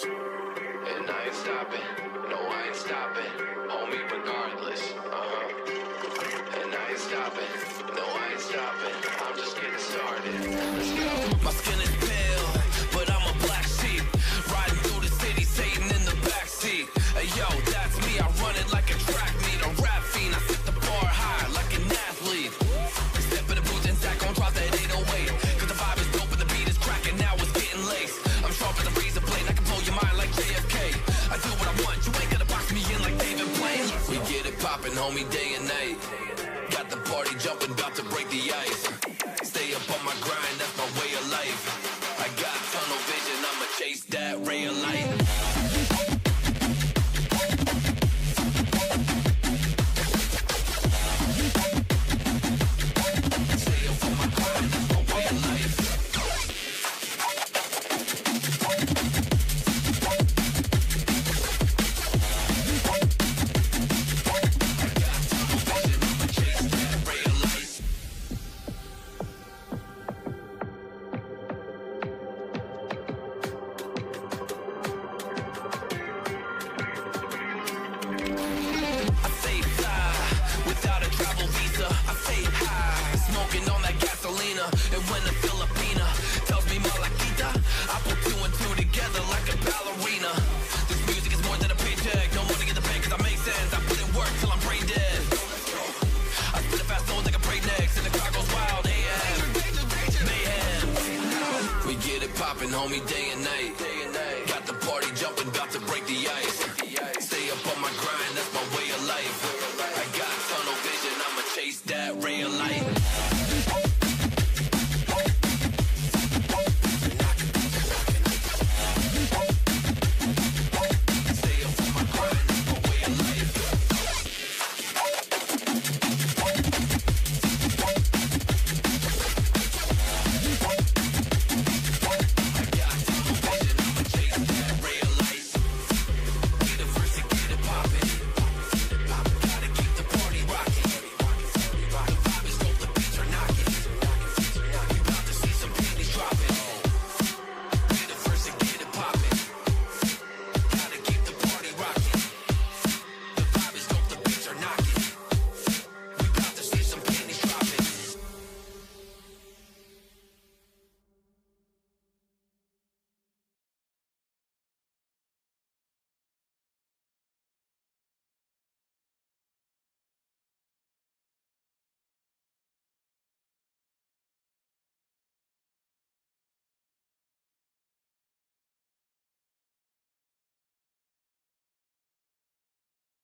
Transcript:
And I ain't stopping, no I ain't stopping, homie regardless, And I ain't stopping, no I ain't stopping, I'm just getting started, let's go. My skin is pale, but I'm a black sheep, riding through the city, Satan in the backseat. Hey yo, that's me, I run it like a track meet, a rap fiend, I set the bar high like an athlete. Step in the booth and Zach gon' drop that 808, cause the vibe is dope and the beat is cracking, now it's getting laced. I'm sharp as a razor blade, I can blow your mind like JFK. I do what I want, you ain't gonna box me in like David Blaine. We get it poppin', homie, day and night. Got the party jumping, about to break the ice. Stay up on my grind, that's my way of life. I got tunnel vision, I'ma chase that ray of light. And when the Filipina tells me Malakita, I put two and two together like a ballerina. This music is more than a paycheck, no money in the bank cause I make sense. I put in work till I'm brain dead. I spit it fast, like a break next, and the crowd goes wild, AM, mayhem. We get it poppin', homie, day and night. Got the party jumping, about to break the ice.